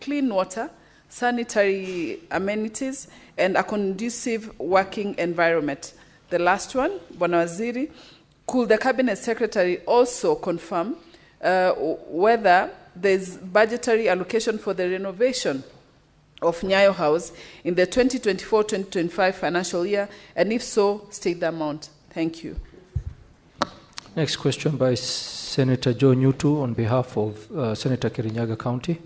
clean water, sanitary amenities, and a conducive working environment. The last one, Bwana Waziri, could the Cabinet Secretary also confirm whether there's budgetary allocation for the renovation of Nyayo House in the 2024-2025 financial year, and if so, state the amount. Thank you. Next question by Senator Joe Nyutu on behalf of Senator Kirinyaga County.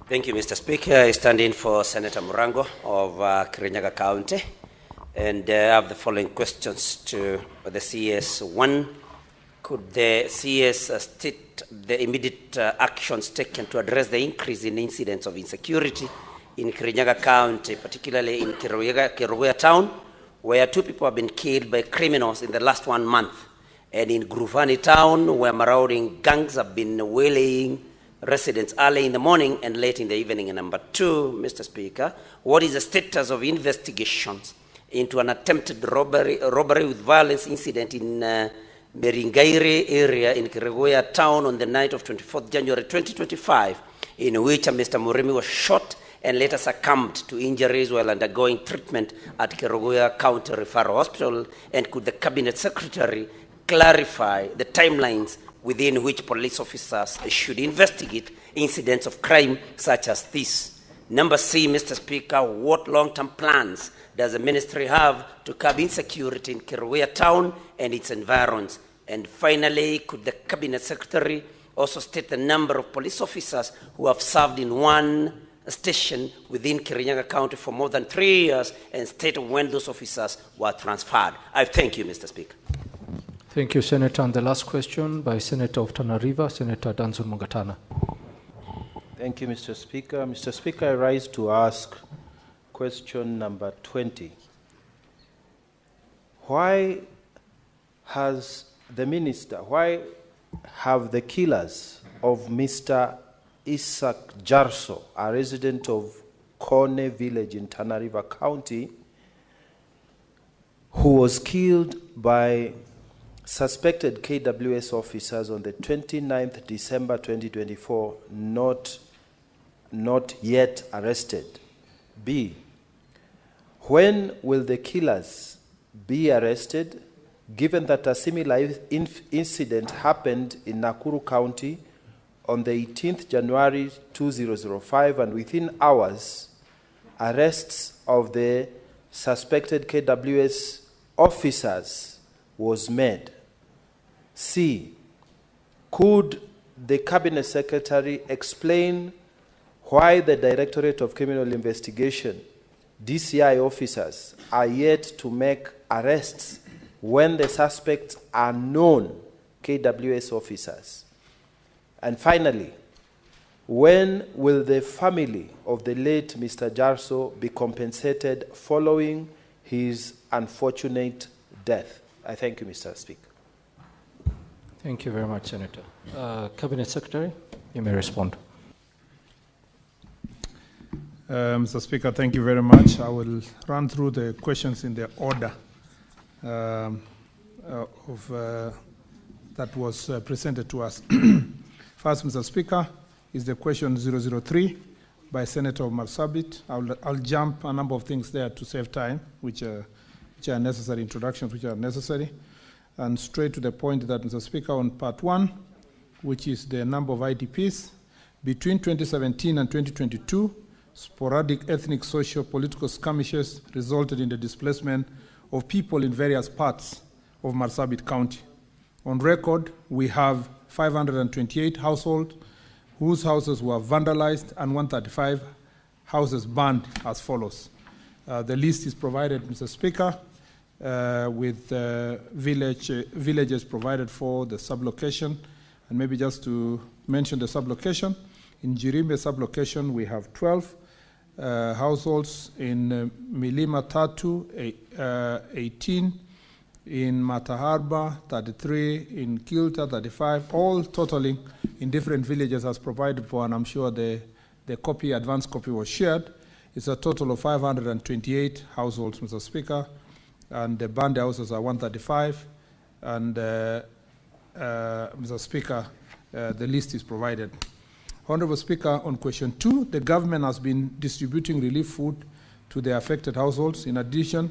Thank you, Mr. Speaker. I stand in for Senator Murango of Kirinyaga County, and I have the following questions to the CS. One, could the CS state the immediate actions taken to address the increase in incidents of insecurity in Kirinyaga County, particularly in Kerugoya Town, where 2 people have been killed by criminals in the last 1 month, and in Gruvani Town, where marauding gangs have been waylaying residents early in the morning and late in the evening. And number 2, Mr. Speaker, what is the status of investigations into an attempted robbery with violence incident in Meringaire area in Kerugoya Town on the night of 24th January 2025, in which Mr. Murimi was shot and later succumbed to injuries while undergoing treatment at Kerugoya County Referral Hospital? And could the Cabinet Secretary clarify the timelines within which police officers should investigate incidents of crime such as this? Number C, Mr. Speaker, what long-term plans does the ministry have to curb insecurity in Kerugoya Town and its environs? And finally, could the Cabinet Secretary also state the number of police officers who have served in one station within Kirinyaga County for more than 3 years, and state when those officers were transferred? I thank you, Mr. Speaker. Thank you, Senator. And the last question by Senator of Tana River, Senator Danson Mugatana. Thank you, Mr. Speaker. Mr. Speaker, I rise to ask question number 20. Why have the killers of Mr. Isaac Jarso, a resident of Kone village in Tana River County, who was killed by suspected KWS officers on the 29th December 2024, not yet arrested? B, when will the killers be arrested, given that a similar incident happened in Nakuru County on the 18th January 2005, and within hours, arrests of the suspected KWS officers was made? C, could the Cabinet Secretary explain why the Directorate of Criminal Investigation, DCI officers, are yet to make arrests when the suspects are known KWS officers? And finally, when will the family of the late Mr. Jarso be compensated following his unfortunate death? I thank you, Mr. Speaker. Thank you very much, Senator. Cabinet Secretary, you may respond. Mr. Speaker, thank you very much. I will run through the questions in the order that was presented to us. First, Mr. Speaker, is the question 003 by Senator Marsabit. I'll jump a number of things there to save time, which are necessary, introductions which are necessary, and straight to the point that, Mr. Speaker, on part 1, which is the number of IDPs, between 2017 and 2022, sporadic ethnic, social, political skirmishes resulted in the displacement of people in various parts of Marsabit County. On record, we have 528 households whose houses were vandalized and 135 houses burned as follows. The list is provided, Mr. Speaker, with villages provided for the sublocation. And maybe just to mention the sublocation, in Jirimbe sublocation we have 12 households, in Milima Tatu 18, in Mataharba 33, in Kilta 35, all totaling in different villages as provided for, and I'm sure the advance copy was shared. It's a total of 528 households, Mr. Speaker, and the burned houses are 135, and Mr. Speaker, the list is provided. Honorable Speaker, on question 2, the government has been distributing relief food to the affected households. In addition,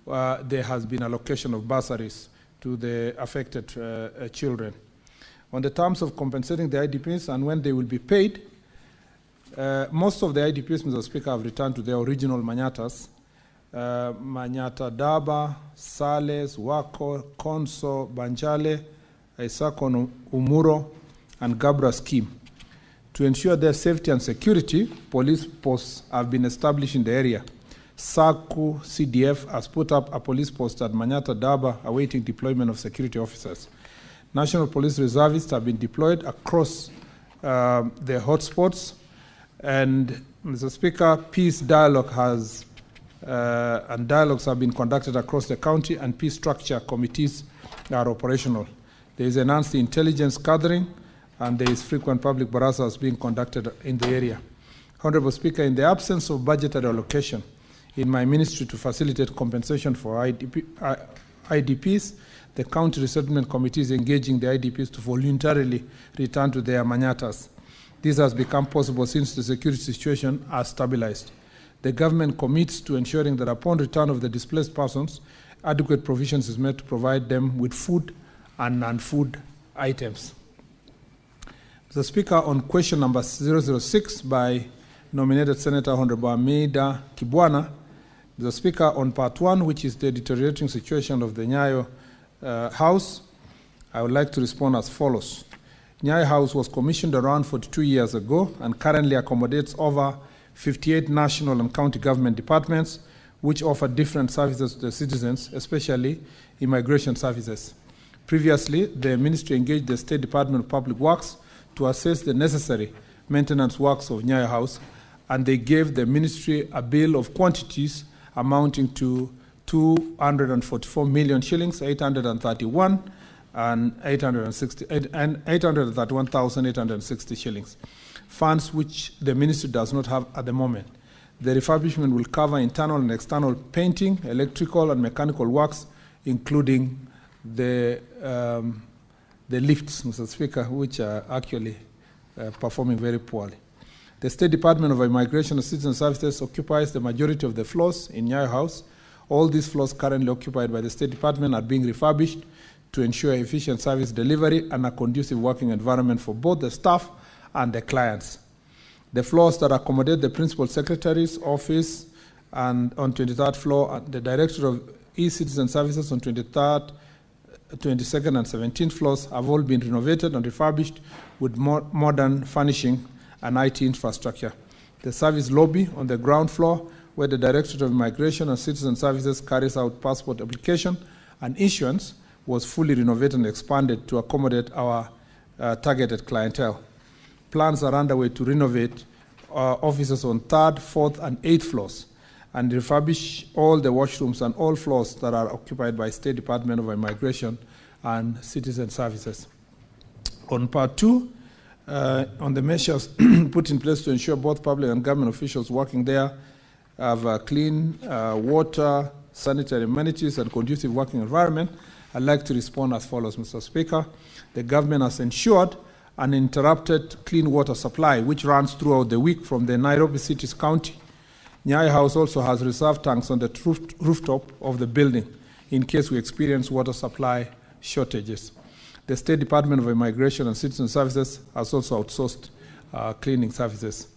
there has been allocation of bursaries to the affected children. On the terms of compensating the IDPs and when they will be paid, most of the IDPs, Mr. Speaker, have returned to their original manyatas. Manyata Daba, Sales, Wako, Konso, Banjale, Isakon Umuro, and Gabra scheme. To ensure their safety and security, police posts have been established in the area. SACU CDF has put up a police post at Manyata Daba awaiting deployment of security officers. National Police Reservists have been deployed across the hotspots, and Mr. Speaker, peace dialogue and dialogues have been conducted across the county, and peace structure committees are operational. There is enhanced intelligence gathering, and there is frequent public barazas being conducted in the area. Honorable Speaker, in the absence of budgetary allocation in my ministry to facilitate compensation for IDPs, the county resettlement committee is engaging the IDPs to voluntarily return to their manyatas. This has become possible since the security situation has stabilized. The government commits to ensuring that upon return of the displaced persons, adequate provisions is made to provide them with food and non-food items. Mr. Speaker, on question number 006 by nominated Senator Honorable Ameida Kibwana, Mr. Speaker, on part 1, which is the deteriorating situation of the Nyayo House, I would like to respond as follows. Nyayo House was commissioned around 42 years ago and currently accommodates over 58 national and county government departments which offer different services to the citizens, especially immigration services. Previously, the ministry engaged the State Department of Public Works to assess the necessary maintenance works of Nyayo House, and they gave the ministry a bill of quantities amounting to 244 million shillings, 831 and 831,860 shillings, funds which the ministry does not have at the moment. The refurbishment will cover internal and external painting, electrical and mechanical works, including the lifts, Mr. Speaker, which are actually performing very poorly. The State Department of Immigration and Citizen Services occupies the majority of the floors in Nyayo House. All these floors currently occupied by the State Department are being refurbished to ensure efficient service delivery and a conducive working environment for both the staff and the clients. The floors that accommodate the Principal Secretary's office and on 23rd floor, the Director of E-Citizen Services on 23rd, 22nd and 17th floors have all been renovated and refurbished with modern furnishing and IT infrastructure. The service lobby on the ground floor, where the Directorate of Immigration and Citizen Services carries out passport application and issuance, was fully renovated and expanded to accommodate our targeted clientele. Plans are underway to renovate offices on 3rd, 4th, and 8th floors and refurbish all the washrooms and all floors that are occupied by State Department of Immigration and Citizen Services. On part 2, on the measures put in place to ensure both public and government officials working there have clean water, sanitary amenities, and conducive working environment, I'd like to respond as follows, Mr. Speaker. The government has ensured an uninterrupted clean water supply, which runs throughout the week from the Nairobi City's county. Nyayo House also has reserve tanks on the rooftop of the building in case we experience water supply shortages. The State Department of Immigration and Citizen Services has also outsourced cleaning services.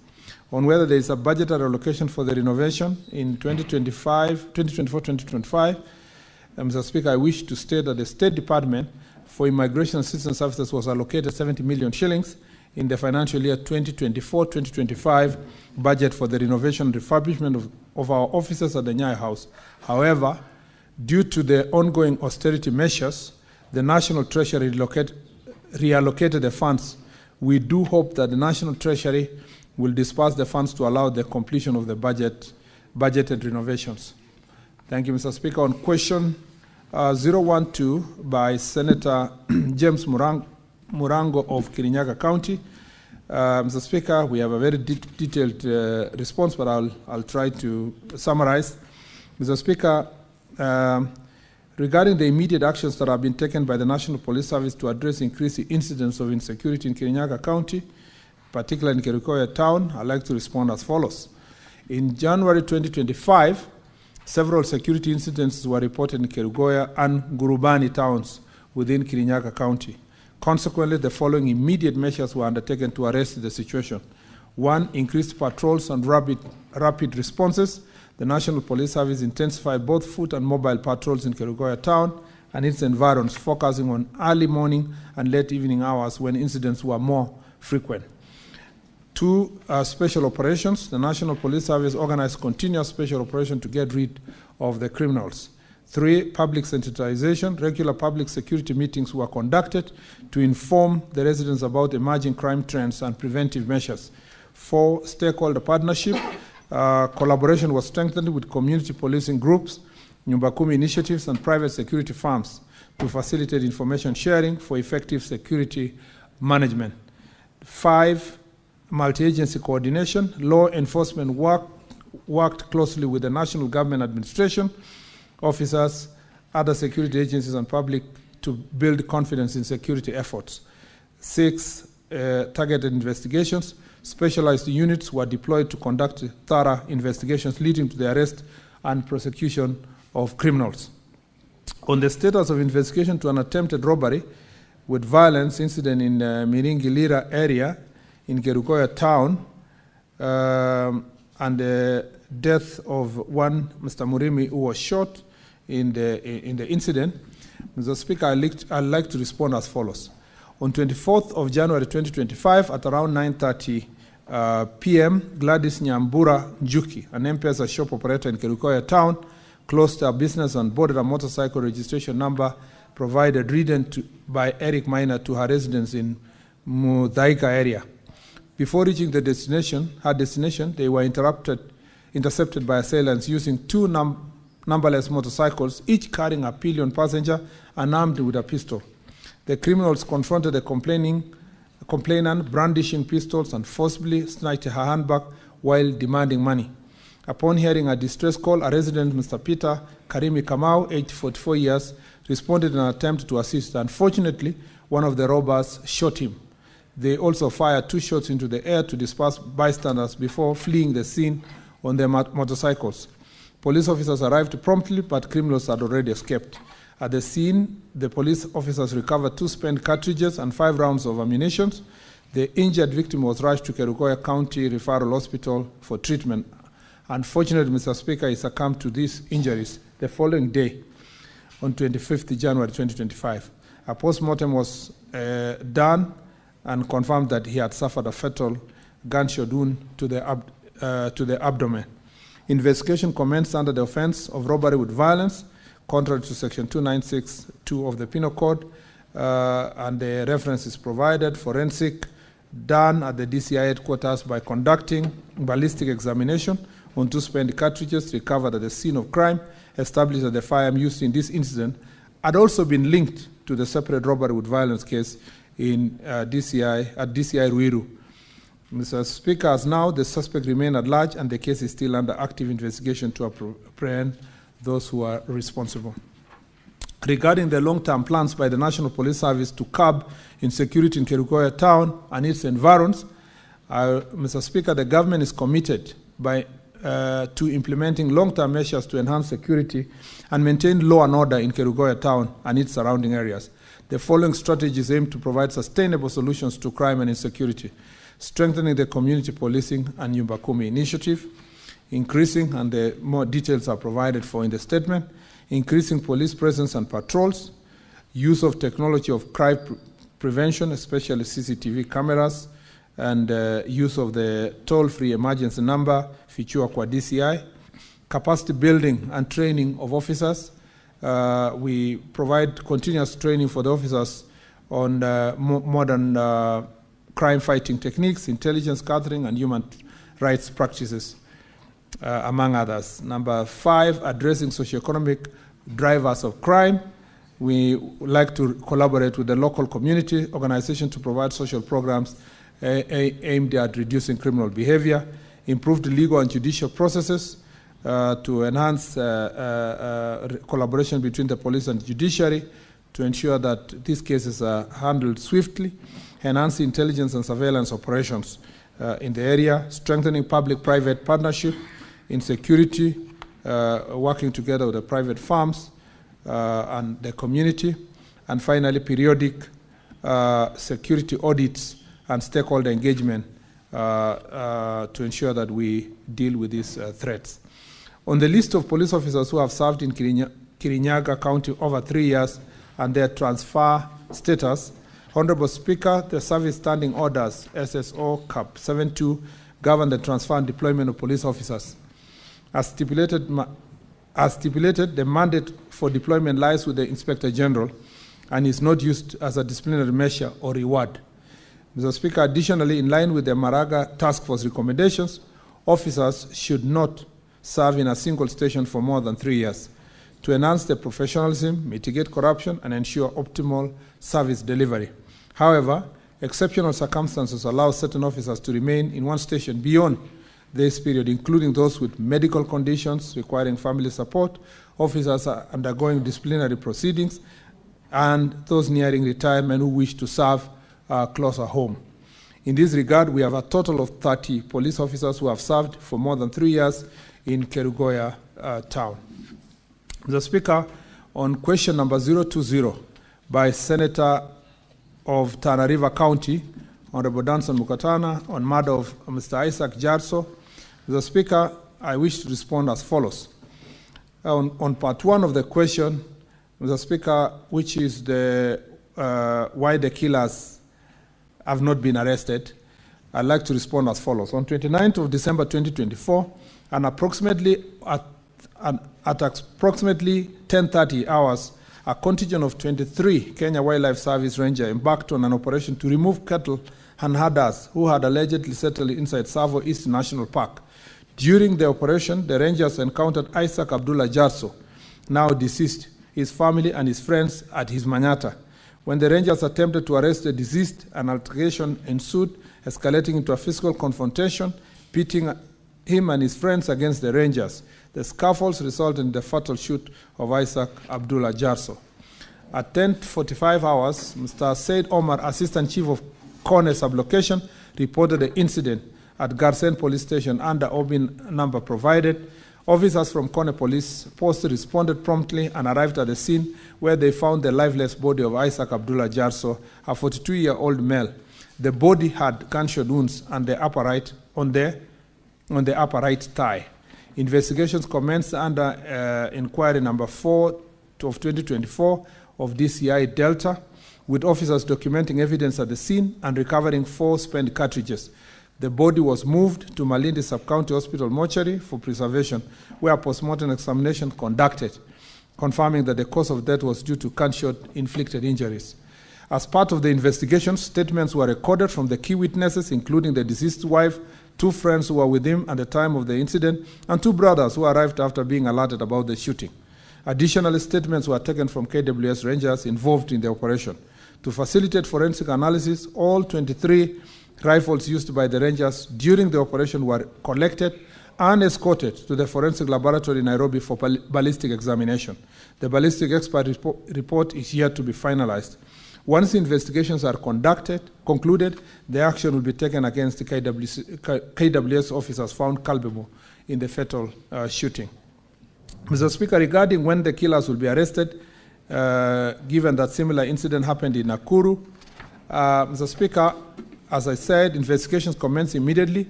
On whether there is a budgetary allocation for the renovation in 2024-2025, Mr. Speaker, I wish to state that the State Department for Immigration and Citizen Services was allocated 70 million shillings in the financial year 2024-2025 budget for the renovation and refurbishment of our offices at the Nyayo House. However, due to the ongoing austerity measures, the National Treasury reallocated the funds. We do hope that the National Treasury will disperse the funds to allow the completion of the budgeted renovations. Thank you, Mr. Speaker. On question 012 by Senator James Murango of Kirinyaga County, Mr. Speaker, we have a very detailed response, but I'll try to summarize. Mr. Speaker, Regarding the immediate actions that have been taken by the National Police Service to address increasing incidents of insecurity in Kirinyaga County, particularly in Kerugoya town, I'd like to respond as follows. In January 2025, several security incidents were reported in Kerugoya and Gurubani towns within Kirinyaga County. Consequently, the following immediate measures were undertaken to arrest the situation. 1. Increased patrols and rapid responses. The National Police Service intensified both foot and mobile patrols in Kerugoya town and its environs, focusing on early morning and late evening hours when incidents were more frequent. 2. Special operations. The National Police Service organized continuous special operations to get rid of the criminals. 3. Public sensitization. Regular public security meetings were conducted to inform the residents about emerging crime trends and preventive measures. 4. Stakeholder partnership. Collaboration was strengthened with community policing groups, Nyumba Kumi initiatives, and private security firms to facilitate information sharing for effective security management. 5. Multi-agency coordination. Law enforcement worked closely with the national government administration, officers, other security agencies, and public to build confidence in security efforts. 6. Targeted investigations. Specialized units were deployed to conduct thorough investigations leading to the arrest and prosecution of criminals. On the status of investigation to an attempted robbery with violence incident in Miringi-Lira area in Kerugoya town, and the death of one Mr. Murimi who was shot in the incident, Mr. Speaker, I'd like to respond as follows. On 24th of January 2025 at around 9:30 p.m., Gladys Nyambura Njuki, an M-Pesa shop operator in Kerugoya town, closed her business and boarded a motorcycle registration number provided ridden by Eric Minor to her residence in Mudhaika area. Before reaching her destination, they were intercepted by assailants using two numberless motorcycles, each carrying a pillion passenger and armed with a pistol. The criminals confronted the complainant, brandishing pistols, and forcibly snatched her handbag while demanding money. Upon hearing a distress call, a resident, Mr. Peter Karimi Kamau, aged 44 years, responded in an attempt to assist. Unfortunately, one of the robbers shot him. They also fired 2 shots into the air to disperse bystanders before fleeing the scene on their motorcycles. Police officers arrived promptly, but criminals had already escaped. At the scene, the police officers recovered 2 spent cartridges and 5 rounds of ammunition. The injured victim was rushed to Kerugoya County Referral Hospital for treatment. Unfortunately, Mr. Speaker, he succumbed to these injuries the following day, on 25th January 2025. A post-mortem was done and confirmed that he had suffered a fatal gunshot wound to the abdomen. Investigation commenced under the offense of robbery with violence, contrary to Section 2962 of the Penal Code, and the reference is provided. Forensic done at the DCI headquarters by conducting ballistic examination on 2 spent cartridges recovered at the scene of crime, established that the firearm used in this incident had also been linked to the separate robbery with violence case in DCI Ruiru. Mr. Speaker, as now the suspect remains at large and the case is still under active investigation to apprehend those who are responsible. Regarding the long-term plans by the National Police Service to curb insecurity in Kerugoya town and its environs, Mr. Speaker, the government is committed to implementing long-term measures to enhance security and maintain law and order in Kerugoya town and its surrounding areas. The following strategies aim to provide sustainable solutions to crime and insecurity: strengthening the community policing and Nyumba Kumi initiative, increasing, and the more details are provided for in the statement, increasing police presence and patrols, use of technology of crime prevention, especially CCTV cameras, and use of the toll-free emergency number, Fichua kwa DCI, capacity building and training of officers. We provide continuous training for the officers on modern crime-fighting techniques, intelligence gathering, and human rights practices, among others. Number 5, addressing socioeconomic drivers of crime. We would like to collaborate with the local community organization to provide social programs aimed at reducing criminal behavior, improved legal and judicial processes, to enhance collaboration between the police and judiciary to ensure that these cases are handled swiftly, enhance intelligence and surveillance operations in the area, strengthening public-private partnership in security, working together with the private firms and the community, and finally periodic security audits and stakeholder engagement to ensure that we deal with these threats. On the list of police officers who have served in Kirinyaga County over 3 years and their transfer status, Honorable Speaker, the Service Standing Orders, SSO Cap 72, govern the transfer and deployment of police officers. As stipulated, the mandate for deployment lies with the Inspector General and is not used as a disciplinary measure or reward. Mr. Speaker, additionally, in line with the Maraga Task Force recommendations, officers should not serve in a single station for more than 3 years to enhance their professionalism, mitigate corruption, and ensure optimal service delivery. However, exceptional circumstances allow certain officers to remain in one station beyond this period, including those with medical conditions requiring family support, officers undergoing disciplinary proceedings, and those nearing retirement who wish to serve closer home. In this regard, we have a total of 30 police officers who have served for more than 3 years in Kerugoya town. Mr. Speaker, on question number 020 by Senator of Tana River County, Honorable Danson Mukatana, on matter of Mr. Isaac Jarso, Mr. Speaker, I wish to respond as follows. On part one of the question, Mr. Speaker, which is the why the killers have not been arrested, I'd like to respond as follows. On 29th of December 2024, and approximately at approximately 10:30 hours, a contingent of 23 Kenya Wildlife Service Ranger embarked on an operation to remove cattle and herders who had allegedly settled inside Savo East National Park. During the operation, the Rangers encountered Isaac Abdullah Jarso, now deceased, his family and his friends at his Manyata. When the Rangers attempted to arrest the deceased, an altercation ensued, escalating into a physical confrontation, pitting him and his friends against the Rangers. The scuffles resulted in the fatal shoot of Isaac Abdullah Jarso. At 10:45 hours, Mr. Said Omar, Assistant Chief of Kone Sublocation, reported the incident at Garsen Police Station under OB number provided. Officers from Kone Police Post responded promptly and arrived at the scene where they found the lifeless body of Isaac Abdullah Jarso, a 42-year-old male. The body had gunshot wounds on the upper right thigh. Investigations commenced under inquiry number 4 of 2024 of DCI Delta, with officers documenting evidence at the scene and recovering 4 spent cartridges. The body was moved to Malindi Sub-County Hospital mortuary for preservation, where a postmortem examination conducted, confirming that the cause of death was due to gunshot-inflicted injuries. As part of the investigation, statements were recorded from the key witnesses, including the deceased wife, 2 friends who were with him at the time of the incident, and 2 brothers who arrived after being alerted about the shooting. Additionally, statements were taken from KWS Rangers involved in the operation. To facilitate forensic analysis, all 23 rifles used by the Rangers during the operation were collected and escorted to the forensic laboratory in Nairobi for ballistic examination. The ballistic expert report is yet to be finalized. Once the investigations are concluded, the action will be taken against the KWS officers found culpable in the fatal shooting. Mr. Speaker, regarding when the killers will be arrested, given that similar incident happened in Nakuru, Mr. Speaker, as I said, investigations commenced immediately,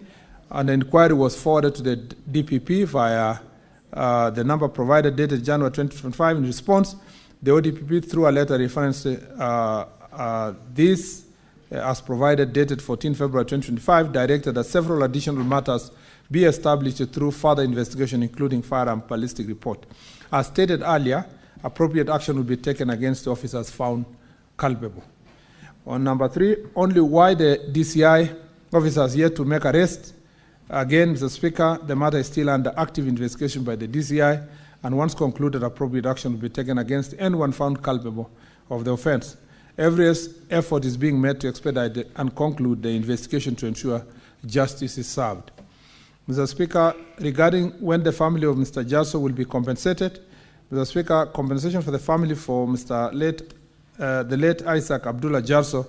and the inquiry was forwarded to the DPP via the number provided dated January 2025. In response, the ODPP, through a letter reference this as provided dated 14 February 2025, directed that several additional matters be established through further investigation, including firearm ballistic report. As stated earlier, appropriate action will be taken against the officers found culpable. On number 3, only why the DCI officers yet to make arrests. Again, Mr. Speaker, the matter is still under active investigation by the DCI, and once concluded, appropriate action will be taken against anyone found culpable of the offense. Every effort is being made to expedite and conclude the investigation to ensure justice is served. Mr. Speaker, regarding when the family of Mr. Jarso will be compensated, Mr. Speaker, compensation for the family for the late Isaac Abdullah Jarso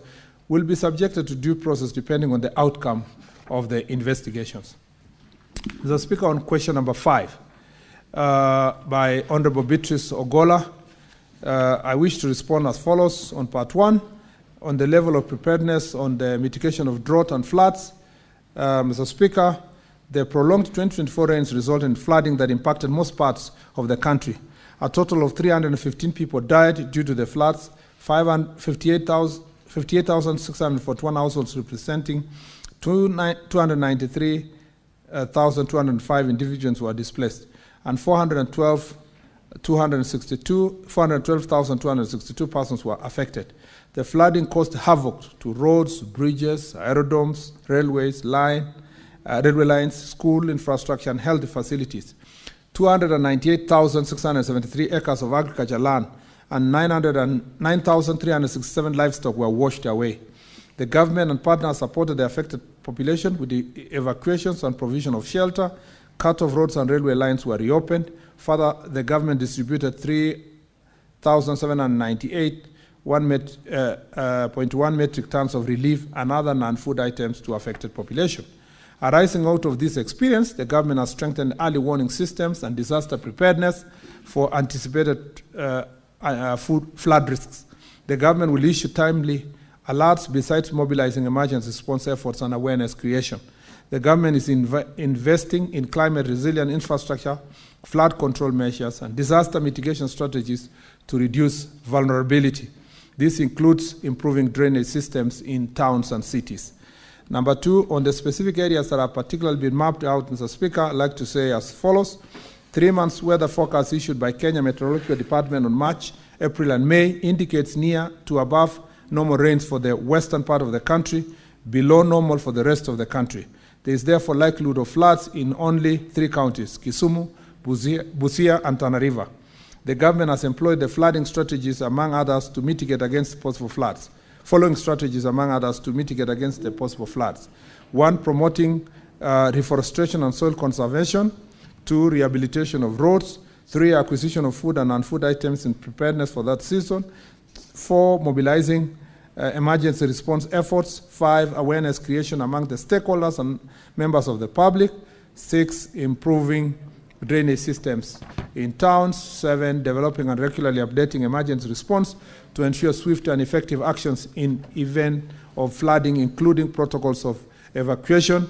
will be subjected to due process depending on the outcome of the investigations. Mr. Speaker, on question number 5 by Honorable Beatrice Ogola, I wish to respond as follows. On part 1, on the level of preparedness on the mitigation of drought and floods, Mr. Speaker, the prolonged 2024 rains resulted in flooding that impacted most parts of the country. A total of 315 people died due to the floods. 58,641 households representing 293,205 individuals were displaced, and 412,262 persons were affected. The flooding caused havoc to roads, bridges, aerodromes, railway lines, school infrastructure, and health facilities. 298,673 acres of agriculture land and 9,367 livestock were washed away. The government and partners supported the affected population with the evacuations and provision of shelter. Cut-off roads and railway lines were reopened. Further, the government distributed 3,798.1 metric tons of relief and other non-food items to affected population. Arising out of this experience, the government has strengthened early warning systems and disaster preparedness for anticipated flood risks. The government will issue timely alerts besides mobilizing emergency response efforts and awareness creation. The government is investing in climate resilient infrastructure, flood control measures, and disaster mitigation strategies to reduce vulnerability. This includes improving drainage systems in towns and cities. Number 2, on the specific areas that are particularly been mapped out, Mr. Speaker, I'd like to say as follows. 3 months weather forecast issued by Kenya Meteorological Department on March, April, and May indicates near to above normal rains for the western part of the country, below normal for the rest of the country. There is therefore likelihood of floods in only 3 counties, Kisumu, Busia, and Tana River. The government has employed the flooding strategies, among others, to mitigate against possible floods. Following strategies, among others, to mitigate against the possible floods. 1, promoting reforestation and soil conservation. 2, rehabilitation of roads. 3, acquisition of food and non-food items in preparedness for that season. 4, mobilizing emergency response efforts. 5, awareness creation among the stakeholders and members of the public. 6, improving drainage systems in towns. 7, developing and regularly updating emergency response to ensure swift and effective actions in event of flooding, including protocols of evacuation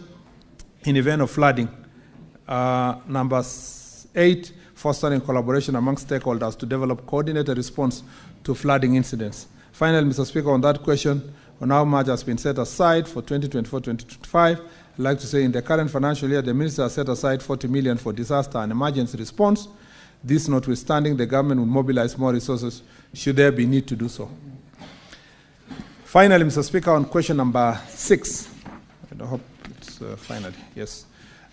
in event of flooding. Number 8, fostering collaboration among stakeholders to develop coordinated response to flooding incidents. Finally, Mr. Speaker, on that question, on how much has been set aside for 2024-2025, I'd like to say in the current financial year, the Minister has set aside 40 million for disaster and emergency response. This notwithstanding, the government will mobilize more resources should there be need to do so. Finally, Mr. Speaker, on question number 6, I hope it's finally, yes.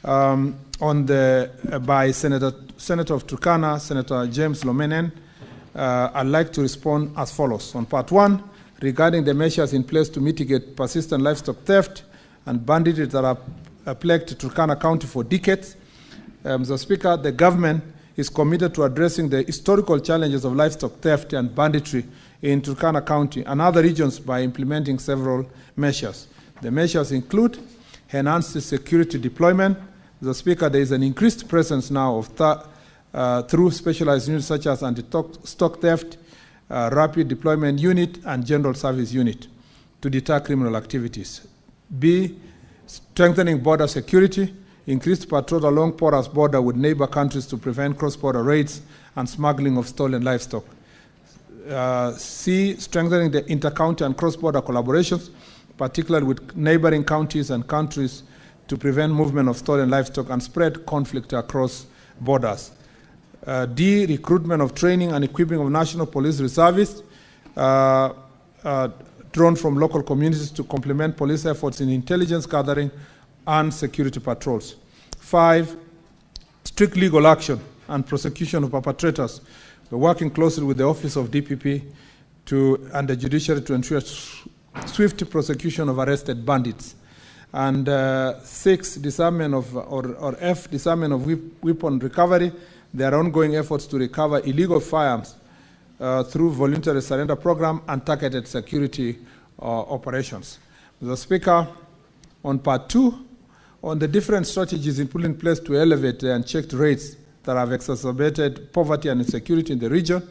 On the by Senator of Turkana, Senator James Lomenen, I'd like to respond as follows. On part 1, regarding the measures in place to mitigate persistent livestock theft and banditry that have plagued Turkana County for decades, Mr. Speaker, the government is committed to addressing the historical challenges of livestock theft and banditry in Turkana County and other regions by implementing several measures. The measures include enhanced security deployment. Mr. Speaker, there is an increased presence now of through specialized units such as anti-stock theft, rapid deployment unit, and general service unit to deter criminal activities. B, strengthening border security, increased patrol along porous border with neighbor countries to prevent cross-border raids and smuggling of stolen livestock. C, strengthening the inter-county and cross-border collaborations, particularly with neighboring counties and countries to prevent movement of stolen livestock and spread conflict across borders. D, recruitment of training and equipping of national police reservists drawn from local communities to complement police efforts in intelligence gathering and security patrols. 5, strict legal action and prosecution of perpetrators. We're working closely with the Office of DPP and the judiciary to ensure swift prosecution of arrested bandits. And 6, disarmament of, or F, disarmament of weapon recovery. There are ongoing efforts to recover illegal firearms through voluntary surrender program and targeted security operations. Mr. Speaker, on part 2, on the different strategies put in place to elevate the unchecked rates that have exacerbated poverty and insecurity in the region,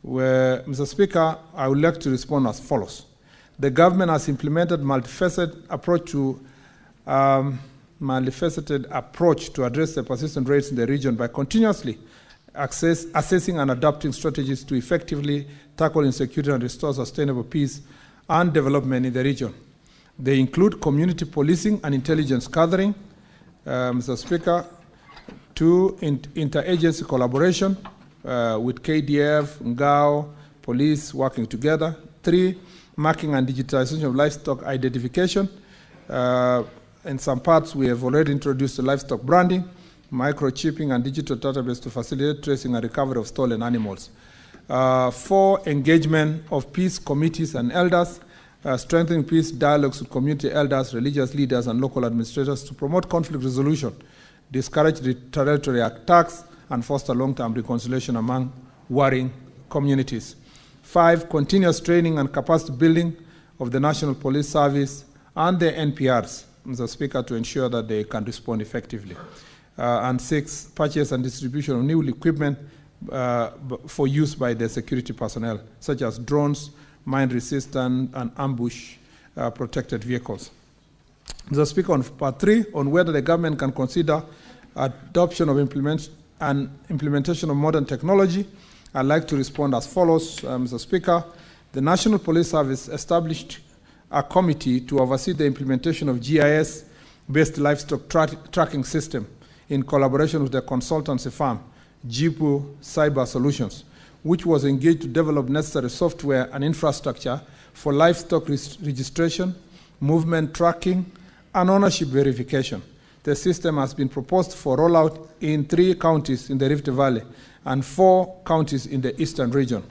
where, Mr. Speaker, I would like to respond as follows. The government has implemented multifaceted approach to address the persistent rates in the region by continuously assessing and adapting strategies to effectively tackle insecurity and restore sustainable peace and development in the region. They include community policing and intelligence gathering, Mr. Speaker, 2, interagency collaboration with KDF, Ngao, police working together. 3, marking and digitization of livestock identification. In some parts, we have already introduced the livestock branding, microchipping, and digital database to facilitate tracing and recovery of stolen animals. 4, engagement of peace committees and elders, strengthening peace dialogues with community elders, religious leaders, and local administrators to promote conflict resolution, discourage retaliatory attacks, and foster long-term reconciliation among warring communities. 5, continuous training and capacity building of the National Police Service and the NPRs, Mr. Speaker, to ensure that they can respond effectively. And 6, purchase and distribution of new equipment for use by the security personnel, such as drones, mine-resistant and ambush-protected vehicles. Mr. Speaker, on part 3, on whether the government can consider adoption of implementation of modern technology, I'd like to respond as follows, Mr. Speaker. The National Police Service established a committee to oversee the implementation of GIS-based livestock tracking system in collaboration with the consultancy firm, Jibu Cyber Solutions, which was engaged to develop necessary software and infrastructure for livestock registration, movement tracking, and ownership verification. The system has been proposed for rollout in 3 counties in the Rift Valley and 4 counties in the eastern region.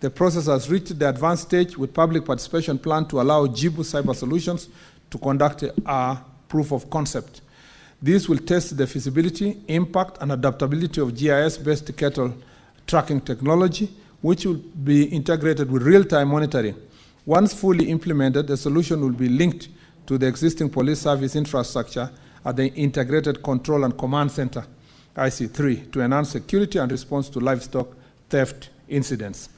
The process has reached the advanced stage with public participation planned to allow Jibu Cyber Solutions to conduct a proof of concept. This will test the feasibility, impact, and adaptability of GIS-based cattle tracking technology, which will be integrated with real-time monitoring. Once fully implemented, the solution will be linked to the existing police service infrastructure at the Integrated Control and Command Center, IC3, to enhance security and response to livestock theft incidents.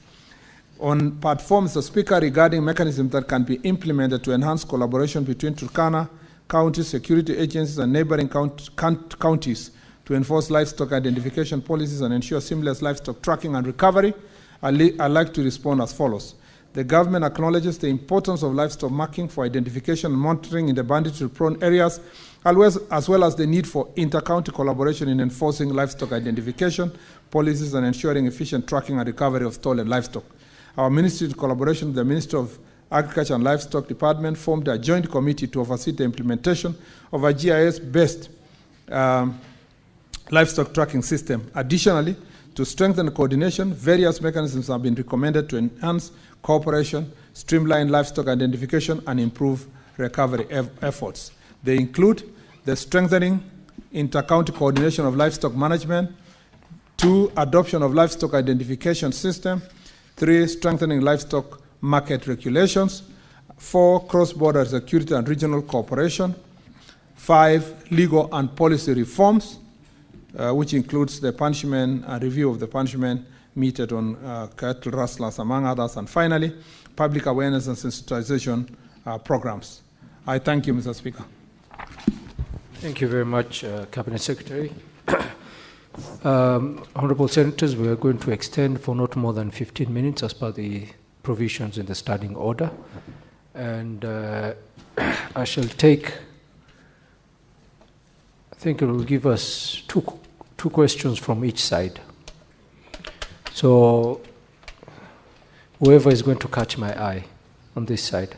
On part 4, Mr. Speaker, regarding mechanisms that can be implemented to enhance collaboration between Turkana County security agencies and neighboring counties to enforce livestock identification policies and ensure seamless livestock tracking and recovery, I'd like to respond as follows. The government acknowledges the importance of livestock marking for identification and monitoring in the banditry-prone areas, as well as the need for inter-county collaboration in enforcing livestock identification policies and ensuring efficient tracking and recovery of stolen livestock. Our ministry, in collaboration with the Ministry of Agriculture and Livestock Department, formed a joint committee to oversee the implementation of a GIS-based livestock tracking system. Additionally, to strengthen coordination, various mechanisms have been recommended to enhance cooperation, streamline livestock identification, and improve recovery efforts. They include the strengthening inter-county coordination of livestock management, 2, adoption of livestock identification system, 3, strengthening livestock market regulations, 4, cross-border security and regional cooperation, 5, legal and policy reforms, which includes the punishment and review of the punishment meted on cattle rustlers, among others, and finally, public awareness and sensitization programs. I thank you, Mr. Speaker. Thank you very much, Cabinet Secretary. Honorable Senators, we are going to extend for not more than 15 minutes as per the provisions in the standing order. And I shall take, I think it will give us two questions from each side. So whoever is going to catch my eye on this side.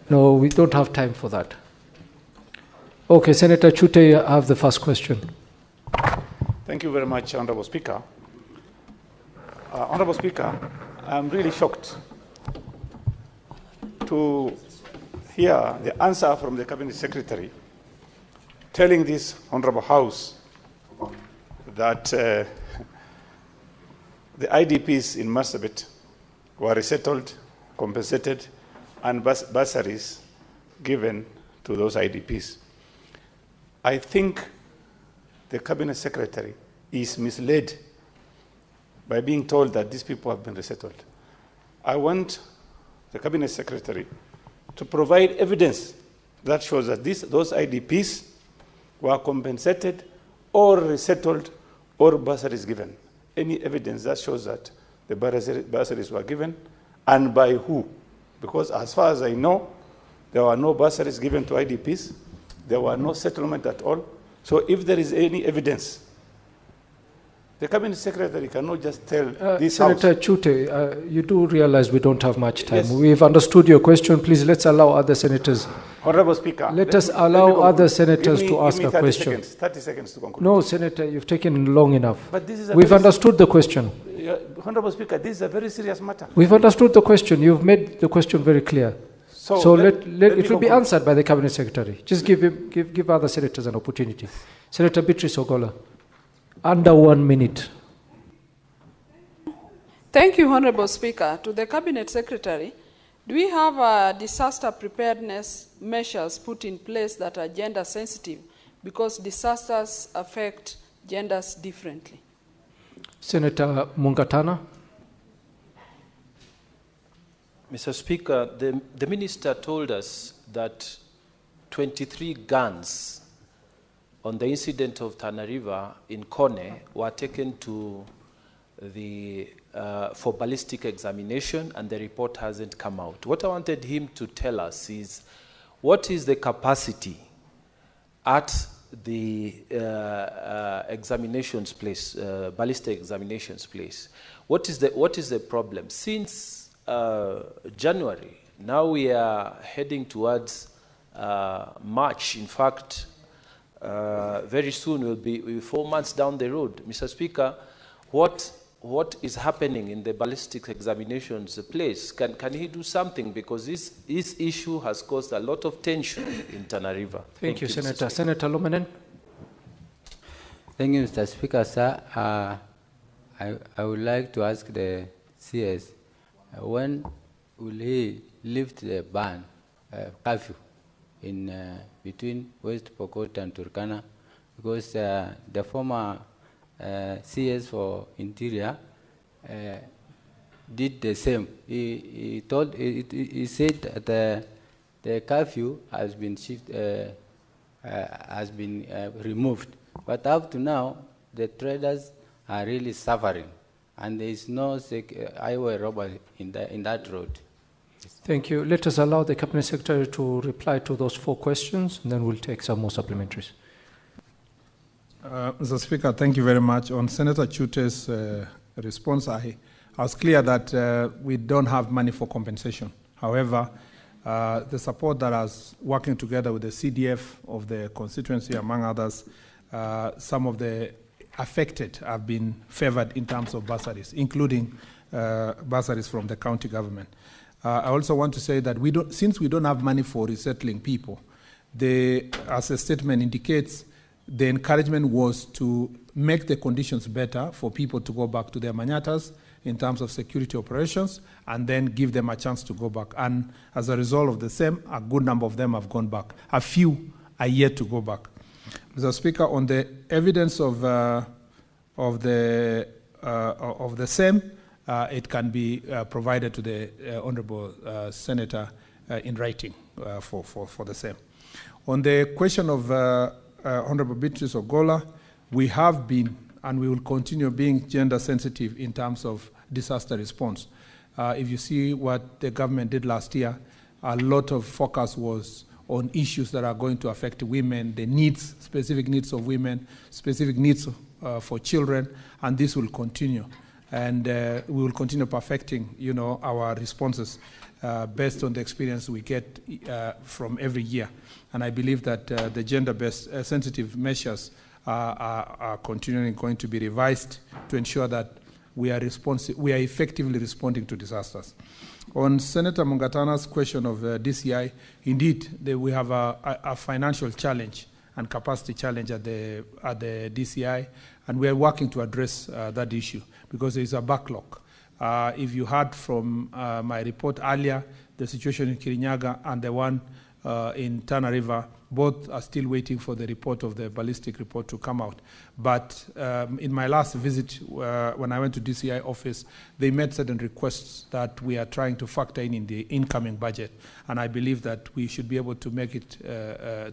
No, we don't have time for that. Okay, Senator Chute, you have the first question. Thank you very much, Honorable Speaker. Honorable Speaker, I'm really shocked to hear the answer from the Cabinet Secretary telling this Honorable House that the IDPs in Marsabit were resettled, compensated, and bursaries given to those IDPs. I think the Cabinet Secretary is misled by being told that these people have been resettled. I want the Cabinet Secretary to provide evidence that shows that those IDPs were compensated or resettled or bursaries given. Any evidence that shows that the bursaries were given and by who? Because as far as I know, there were no bursaries given to IDPs. There were no settlement at all. So if there is any evidence, the Cabinet Secretary cannot just tell this Senator House. Chute, you do realize we don't have much time. Yes. We've understood your question. Please, let's allow other senators. Honorable Speaker. Let us allow other senators Give me to ask a 30 question. Seconds, 30 seconds to conclude. No, Senator, you've taken long enough. But this is a We've very- understood the question. Honorable Speaker, this is a very serious matter. We've understood the question. You've made the question very clear. So let me it will be conclude. answered by the Cabinet Secretary. Just give other senators an opportunity. Senator Beatrice Ogola, under 1 minute. Thank you, Honorable Speaker. To the Cabinet Secretary, do we have disaster preparedness measures put in place that are gender sensitive? Because disasters affect genders differently. Senator Mungatana. Mr. Speaker, the minister told us that 23 guns on the incident of Tana River in Kone were taken to the for ballistic examination, and the report hasn't come out. What I wanted him to tell us is, what is the capacity at the examinations place, ballistic examinations place? What is the problem? Since January, now we are heading towards March. In fact, very soon we'll be 4 months down the road. Mr. Speaker, what is happening in the ballistic examinations place? Can he do something? Because this issue has caused a lot of tension in Tana River. Thank you, Senator. Senator Lomenen. Thank you, Mr. Speaker, sir. I would like to ask the CS, when will he lift the ban, curfew, in between West Pokot and Turkana? Because the former CS for Interior did the same. He said that the curfew has been removed, but up to now the traders are really suffering, and there is no highway robbery in that road. Thank you. Let us allow the Cabinet Secretary to reply to those 4 questions, and then we'll take some more supplementaries. Mr. Speaker, thank you very much. On Senator Chute's response, I was clear that we don't have money for compensation. However, the support that is working together with the CDF of the constituency, among others, some of the affected have been favored in terms of bursaries, including bursaries from the county government. I also want to say that since we don't have money for resettling people, as the statement indicates, the encouragement was to make the conditions better for people to go back to their manyatas in terms of security operations, and then give them a chance to go back. And as a result of the same, a good number of them have gone back. A few are yet to go back. Mr. Speaker, on the evidence of the same, it can be provided to the Honourable Senator in writing for the same. On the question of Honourable Beatrice Ogola, we have been and we will continue being gender sensitive in terms of disaster response. If you see what the government did last year, a lot of focus was on issues that are going to affect women, the needs, specific needs of women, specific needs for children, and this will continue. And we will continue perfecting, our responses based on the experience we get from every year. And I believe that the gender-based sensitive measures are continuing going to be revised to ensure that we are effectively responding to disasters. On Senator Mungatana's question of DCI, indeed, we have a financial challenge and capacity challenge at the DCI, and we are working to address that issue because there is a backlog. If you heard from my report earlier, the situation in Kirinyaga and the one in Tana River, both are still waiting for the report of the ballistic report to come out. But in my last visit, when I went to DCI office, they made certain requests that we are trying to factor in the incoming budget. And I believe that we should be able to make it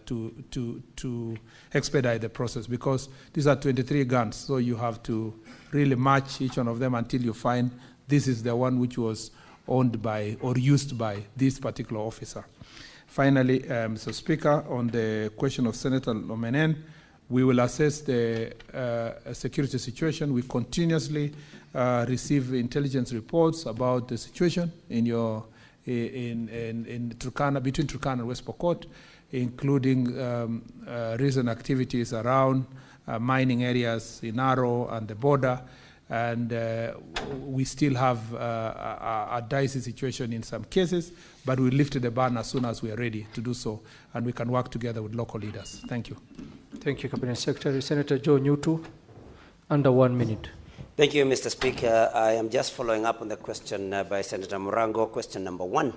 to expedite the process, because these are 23 guns, so you have to really match each one of them until you find this is the one which was owned by or used by this particular officer. Finally, Mr. Speaker, on the question of Senator Lomenen, we will assess the security situation. We continuously receive intelligence reports about the situation in Turkana, between Turkana and West Pokot, including recent activities around mining areas in Aro and the border. And we still have a dicey situation in some cases, but we lifted the ban as soon as we are ready to do so, and we can work together with local leaders. Thank you. Thank you, Cabinet Secretary. Senator Joe Nyutu, under 1 minute. Thank you, Mr. Speaker. I am just following up on the question by Senator Murango, question number 1,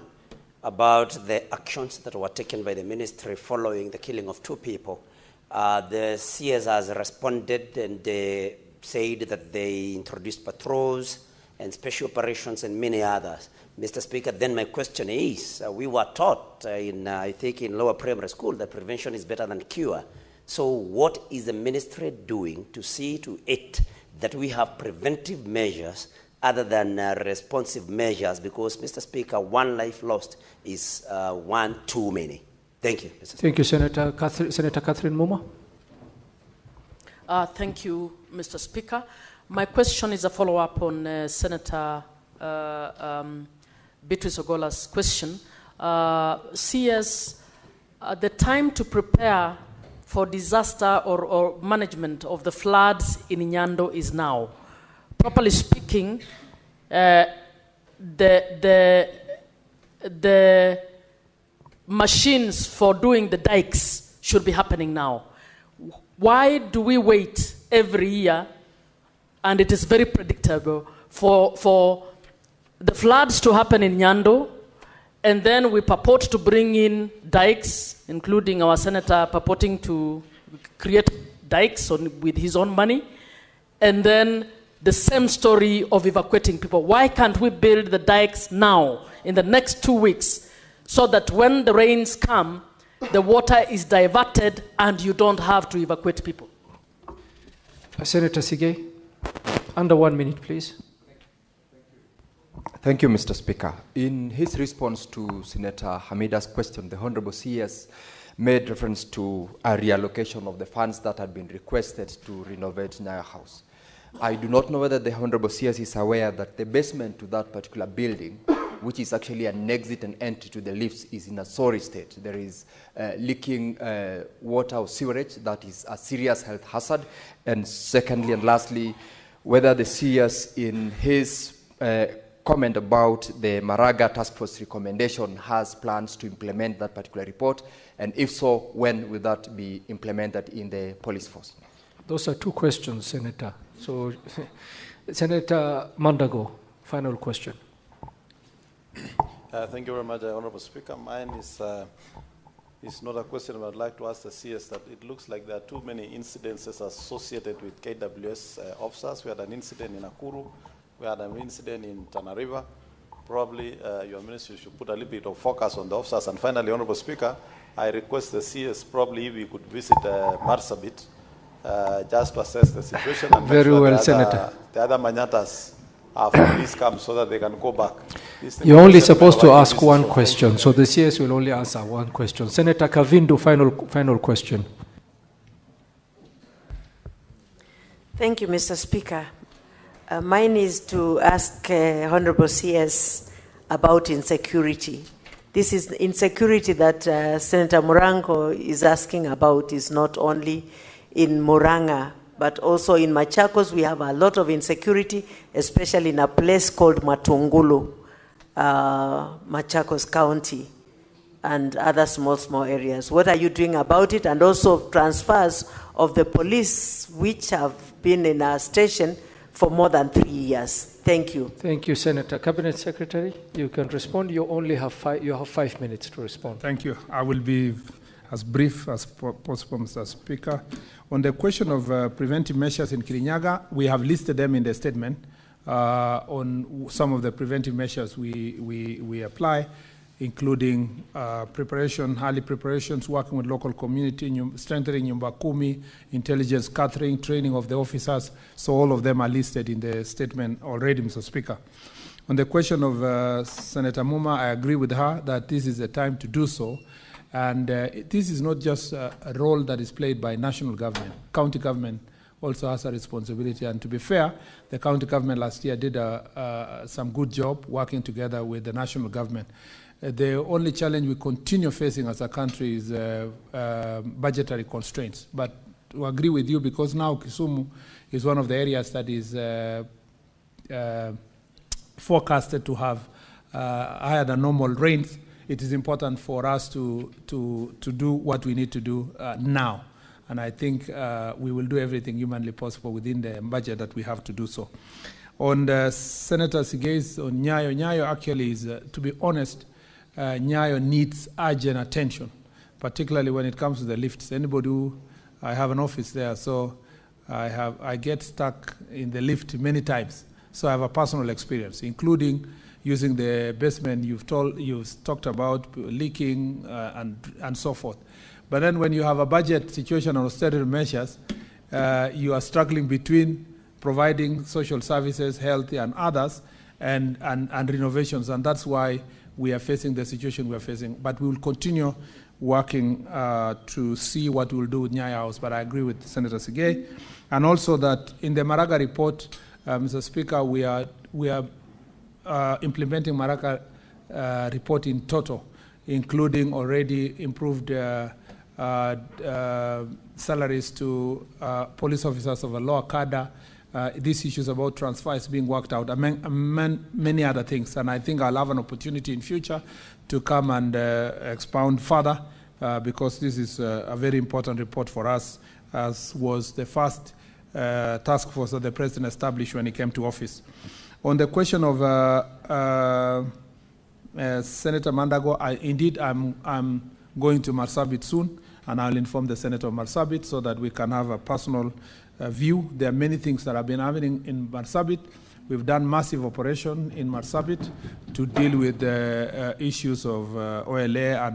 about the actions that were taken by the ministry following the killing of 2 people. The CS has responded and they said that they introduced patrols and special operations and many others. Mr. Speaker, then my question is, we were taught I think in lower primary school that prevention is better than cure. So what is the ministry doing to see to it that we have preventive measures other than responsive measures? Because, Mr. Speaker, 1 life lost is 1 too many. Thank you, Mr. Speaker. Thank you, Senator Catherine Muma. Thank you, Mr. Speaker. My question is a follow-up on Senator Beatrice Ogola's question. CS, the time to prepare for disaster or management of the floods in Nyando is now. Properly speaking, the machines for doing the dikes should be happening now. Why do we wait every year, and it is very predictable, for the floods to happen in Nyando, and then we purport to bring in dikes, including our senator purporting to create dikes with his own money, and then the same story of evacuating people? Why can't we build the dikes now, in the next 2 weeks, so that when the rains come, the water is diverted and you don't have to evacuate people? Senator Sige, under 1 minute, please. Thank you, Mr. Speaker. In his response to Senator Hamida's question, the Honorable CS made reference to a reallocation of the funds that had been requested to renovate Naya House. I do not know whether the Honorable CS is aware that the basement to that particular building, which is actually an exit and entry to the lifts, is in a sorry state. There is leaking water or sewerage that is a serious health hazard. And secondly and lastly, whether the CS in his comment about the Maraga Task Force recommendation has plans to implement that particular report, and if so, when will that be implemented in the police force? Those are 2 questions, Senator. So, Senator Mandago, final question. Thank you very much, Honorable Speaker. Mine is not a question, but I'd like to ask the CS that it looks like there are too many incidences associated with KWS officers. We had an incident in Nakuru. We had an incident in Tana River. Probably your ministry should put a little bit of focus on the officers. And finally, Honorable Speaker, I request the CS probably if we could visit Marsabit just to assess the situation. And very well, Senator. The other Manyatas after this comes so that they can go back. You're only supposed to ask 1 question, so the CS will only answer 1 question. Senator Kavindu, final question. Thank you, Mr. Speaker. Mine is to ask Honorable CS about insecurity. This is insecurity that Senator Murango is asking about is not only in Muranga, but also in Machakos. We have a lot of insecurity, especially in a place called Matungulu. Machakos County and other small areas. What are you doing about it? And also transfers of the police which have been in our station for more than 3 years. Thank you. Thank you, Senator. Cabinet Secretary, you can respond. You only have 5 minutes to respond. Thank you. I will be as brief as possible, Mr. Speaker. On the question of preventive measures in Kirinyaga, we have listed them in the statement on some of the preventive measures we apply, including preparation, early preparations, working with local community, strengthening Nyumba Kumi, intelligence gathering, training of the officers. So all of them are listed in the statement already, Mr. Speaker. On the question of Senator Muma, I agree with her that this is the time to do so. And this is not just a role that is played by national government. County government also has a responsibility. And to be fair, the county government last year did some good job working together with the national government. The only challenge we continue facing as a country is budgetary constraints. But to agree with you, because now Kisumu is one of the areas that is forecasted to have higher than normal rains, it is important for us to do what we need to do now. And I think we will do everything humanly possible within the budget that we have to do so. On the Senator Sigei's on Nyayo, Nyayo actually is, to be honest, Nyayo needs urgent attention, particularly when it comes to the lifts. Anybody who, I have an office there, so I get stuck in the lift many times. So I have a personal experience, including using the basement you've talked about, leaking and so forth. But then when you have a budget situation on austerity measures, you are struggling between providing social services, health, and others, and renovations. And that's why we are facing the situation we are facing. But we will continue working to see what we'll do with Nyaya House. But I agree with Senator Sigei. And also that in the Maraga report, Mr. Speaker, we are implementing Maraga report in total, including already improved salaries to police officers of a lower cadre. These issues about transfers being worked out, among many other things. And I think I'll have an opportunity in future to come and expound further because this is a very important report for us, as was the first task force that the President established when he came to office. On the question of Senator Mandago, indeed I'm going to Marsabit soon, and I'll inform the Senator of Marsabit so that we can have a personal view. There are many things that have been happening in Marsabit. We've done massive operation in Marsabit to deal with the issues of OLA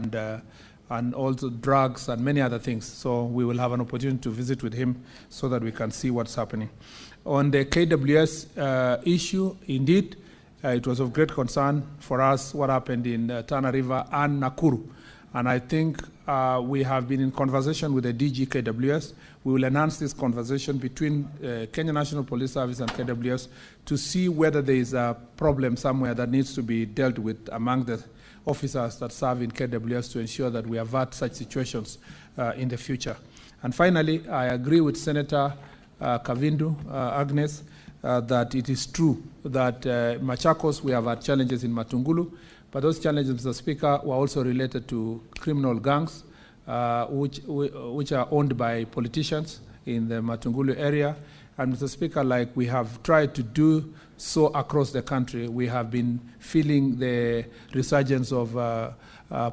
and also drugs and many other things. So we will have an opportunity to visit with him so that we can see what's happening. On the KWS issue, indeed, it was of great concern for us what happened in Tana River and Nakuru. And I think we have been in conversation with the DG KWS. We will enhance this conversation between Kenya National Police Service and KWS to see whether there is a problem somewhere that needs to be dealt with among the officers that serve in KWS to ensure that we avert such situations in the future. And finally, I agree with Senator Kavindu, Agnes, that it is true that Machakos, we have had challenges in Matungulu, but those challenges, Mr. Speaker, were also related to criminal gangs, which are owned by politicians in the Matungulu area. And Mr. Speaker, like we have tried to do so across the country, we have been feeling the resurgence of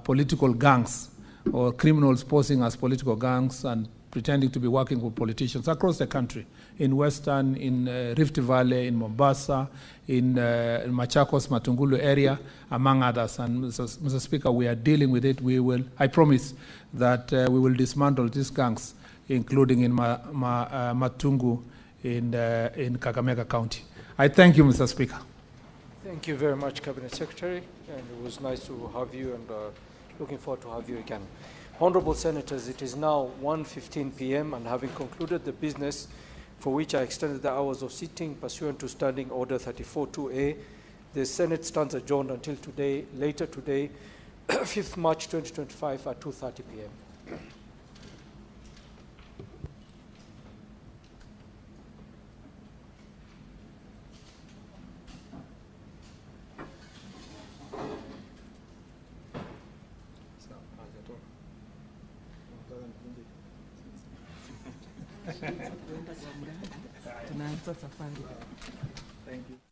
political gangs or criminals posing as political gangs and pretending to be working with politicians across the country, in Western, in Rift Valley, in Mombasa, in Machakos, Matungulu area, among others. And Mr. Speaker, we are dealing with it. We will, I promise that we will dismantle these gangs, including in Matungu in Kakamega County. I thank you, Mr. Speaker. Thank you very much, Cabinet Secretary, and it was nice to have you, and looking forward to have you again. Honorable Senators, it is now 1:15 p.m. and having concluded the business for which I extended the hours of sitting pursuant to Standing Order 34-2A, the Senate stands adjourned until today, later today, 5th March 2025 at 2:30 p.m. Thank you.